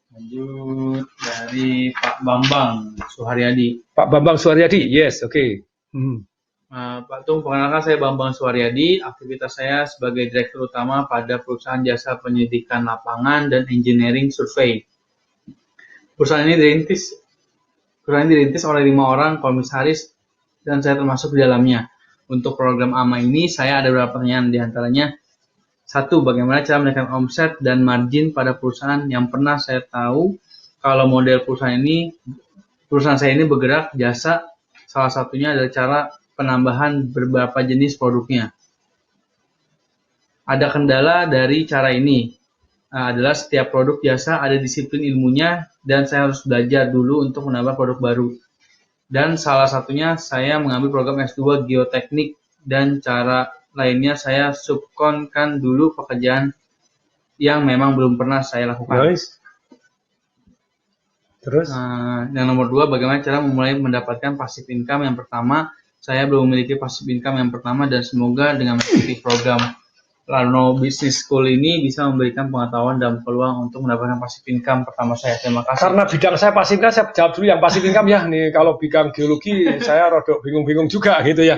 Lanjut dari Pak Bambang Suharyadi. Pak Bambang Suharyadi, yes, oke. Okay. Pak Tung, perkenalkan saya Bambang Suharyadi. Aktivitas saya sebagai Direktur Utama pada perusahaan jasa penyidikan lapangan dan engineering survei. Perusahaan ini dirintis oleh 5 orang komisaris dan saya termasuk di dalamnya. Untuk program AMA ini saya ada beberapa pertanyaan, di antaranya 1. Bagaimana cara menaikkan omset dan margin pada perusahaan yang pernah saya tahu kalau model perusahaan saya ini bergerak jasa, salah satunya adalah cara penambahan beberapa jenis produknya. Ada kendala dari cara ini adalah setiap produk jasa ada disiplin ilmunya dan saya harus belajar dulu untuk menambah produk baru. Dan salah satunya saya mengambil program S2 Geoteknik dan cara lainnya saya subkonkan dulu pekerjaan yang memang belum pernah saya lakukan. Nice. Terus? Yang nomor 2, bagaimana cara memulai mendapatkan passive income? Yang pertama, saya belum memiliki passive income yang pertama dan semoga dengan mengikuti program Larno Business School ini bisa memberikan pengetahuan dan peluang untuk mendapatkan passive income pertama saya. Terima kasih. Karena bidang saya passive income, saya jawab dulu yang passive income ya. Nih kalau bidang geologi saya rodok bingung-bingung juga gitu ya.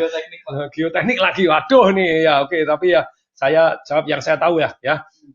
Geoteknik lagi, waduh nih ya oke. Tapi ya saya jawab yang saya tahu ya.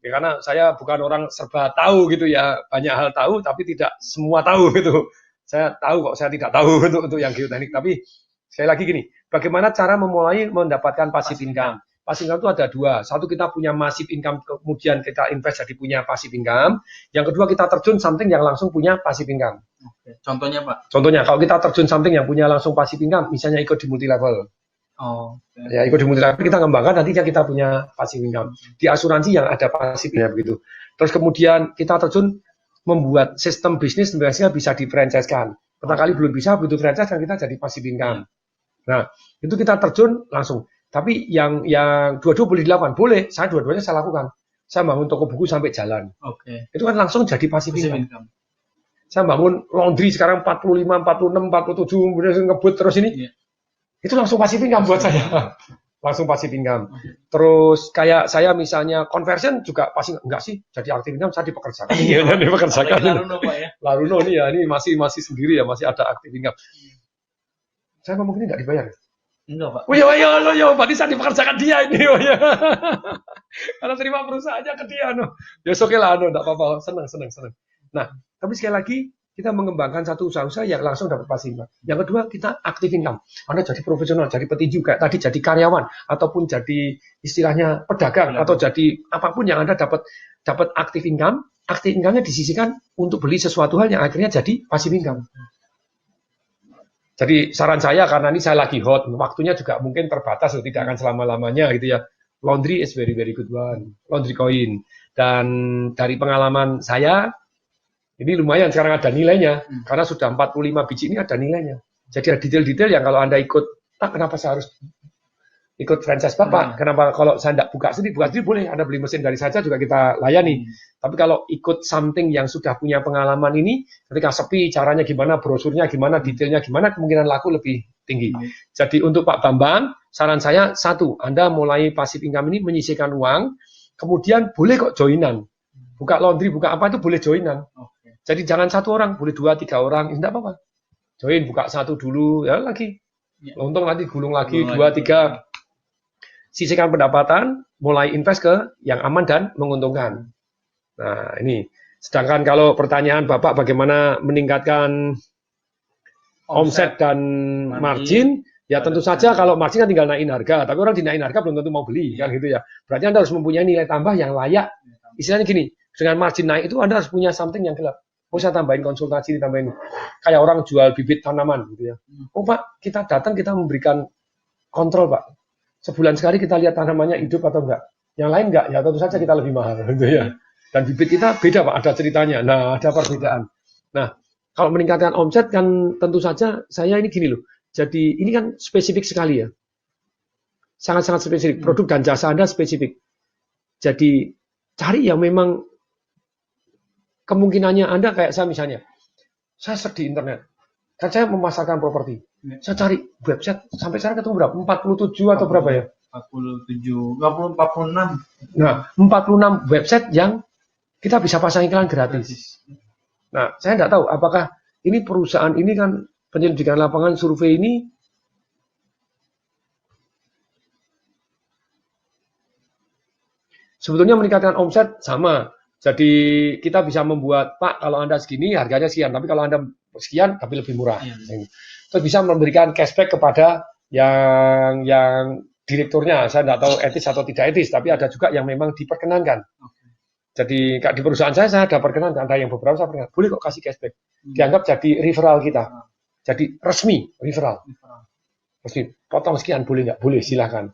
Karena saya bukan orang serba tahu gitu ya. Banyak hal tahu tapi tidak semua tahu gitu. Saya tahu kok saya tidak tahu untuk yang geoteknik. Tapi sekali lagi gini, bagaimana cara memulai mendapatkan passive income? Passive income itu ada 2. Satu, kita punya massive income, kemudian kita invest jadi punya passive income. Yang kedua, kita terjun something yang langsung punya passive income. Oke. Contohnya, Pak? Contohnya, kalau kita terjun something yang punya langsung passive income, misalnya ikut di multi level. Okay. Ya, ikut di multi level, kita ngembangkan, nantinya kita punya passive income. Di asuransi yang ada passive income begitu. Terus kemudian kita terjun membuat sistem bisnis, biasanya bisa di-franchise-kan. Pertama kali belum bisa, butuh franchise, dan kita jadi passive income. Nah, itu kita terjun langsung. Tapi yang dua-dua boleh dilakukan, boleh. Saya dua-duanya saya lakukan. Saya bangun toko buku sampai jalan. Oke. Itu kan langsung jadi passive income. Saya bangun laundry sekarang 45, 46, 47, kemudian ngebut terus ini. Yeah. Itu langsung passive income buat saya. Langsung passive income. Terus kayak saya misalnya conversion juga pasti enggak sih jadi active income, saya dipekerjakan. Iya, dipekerjakan. Laruno, Pak ya. Laruno nih ya, ini masih sendiri ya, masih ada active income. Saya ngomong ini enggak dibayar. Enggak, Pak. Oh ya, berarti saya dipekerjakan dia ini. Oh ya. Karena terima perusahaannya ke dia. No. Ya oke lah, enggak apa-apa. Senang. Nah, tapi sekali lagi, kita mengembangkan satu usaha-usaha yang langsung dapat passive income. Yang kedua, kita active income. Anda jadi profesional, jadi petinju, kayak tadi jadi karyawan, ataupun jadi istilahnya pedagang, atau jadi apapun yang Anda dapat active income. Active income-nya disisihkan untuk beli sesuatu hal yang akhirnya jadi passive income. Jadi saran saya, karena ini saya lagi hot, waktunya juga mungkin terbatas, tidak akan selama-lamanya gitu ya. Laundry is very good one, laundry coin. Dan dari pengalaman saya, ini lumayan sekarang ada nilainya, karena sudah 45 biji ini ada nilainya. Jadi ada detail-detail yang kalau Anda ikut, kenapa saya harus ikut franchise Bapak? Kenapa kalau saya tidak buka sendiri boleh, Anda beli mesin dari saja juga kita layani. Tapi kalau ikut something yang sudah punya pengalaman ini, ketika sepi, caranya gimana, brosurnya gimana, detailnya gimana, kemungkinan laku lebih tinggi. Jadi untuk Pak Bambang, saran saya, 1, Anda mulai passive income ini menyisihkan uang, kemudian boleh kok joinan. Buka laundry, buka apa itu boleh joinan. Jadi jangan 1 orang, boleh 2, 3 orang, tidak apa-apa. Join, buka 1 dulu, ya lagi. Untung nanti gulung lagi, 2, 3. Sisihkan pendapatan, mulai invest ke yang aman dan menguntungkan. Nah, ini. Sedangkan kalau pertanyaan Bapak bagaimana meningkatkan omset dan margin, ya tentu saja kalau margin kan tinggal naikin harga, tapi orang dinaikin harga belum tentu mau beli, kan gitu ya. Berarti Anda harus mempunyai nilai tambah yang layak. Istilahnya gini, dengan margin naik itu Anda harus punya something yang gelap. Oh, saya tambahin konsultasi, ditambahin. Kayak orang jual bibit tanaman gitu ya. Oh Pak, kita datang, kita memberikan kontrol Pak. Sebulan sekali kita lihat tanamannya hidup atau enggak. Yang lain enggak, ya tentu saja kita lebih mahal gitu ya. Dan bibit kita beda Pak, ada ceritanya. Nah, ada perbedaan. Nah, kalau meningkatkan omset kan tentu saja saya ini gini loh. Jadi ini kan spesifik sekali ya. Sangat-sangat spesifik. Produk dan jasa Anda spesifik. Jadi cari yang memang kemungkinannya Anda kayak saya misalnya. Saya search di internet. Kan saya memasarkan properti. Saya cari website sampai sekarang ketemu berapa? 47 atau berapa ya? 47, 46. Nah, 46 website yang kita bisa pasang iklan gratis. Nah, saya nggak tahu apakah ini perusahaan ini kan penyelidikan lapangan survei ini sebetulnya meningkatkan omset sama. Jadi kita bisa membuat, Pak, kalau Anda segini harganya sekian, tapi kalau Anda sekian tapi lebih murah. Terus bisa memberikan cashback kepada yang direkturnya. Saya nggak tahu etis atau tidak etis, tapi ada juga yang memang diperkenankan. Jadi di perusahaan saya ada perkenanan, ada yang beberapa saya perkenanan, boleh kok kasih cashback. Dianggap jadi referral kita. Jadi resmi, referral. Resmi, potong sekian, boleh nggak? Boleh, silahkan.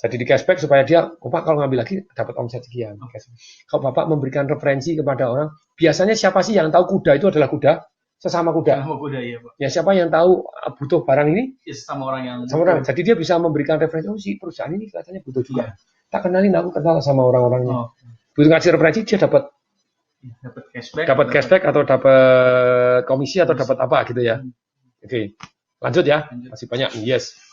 Jadi di cashback supaya dia, oh Pak kalau ngambil lagi dapat omset sekian. Kalau Bapak memberikan referensi kepada orang, biasanya siapa sih yang tahu kuda itu adalah kuda? Sesama kuda. Iya, Pak. Ya siapa yang tahu butuh barang ini? Ya, sama orang yang sama orang. Jadi dia bisa memberikan referensi, oh si perusahaan ini kelihatannya butuh juga. Tak kenalin, aku kenal sama orang-orangnya. Butuh ngasih referensi, dia dapat cashback atau dapat komisi atau dapat apa gitu ya. Oke, lanjut ya. Masih banyak. Yes.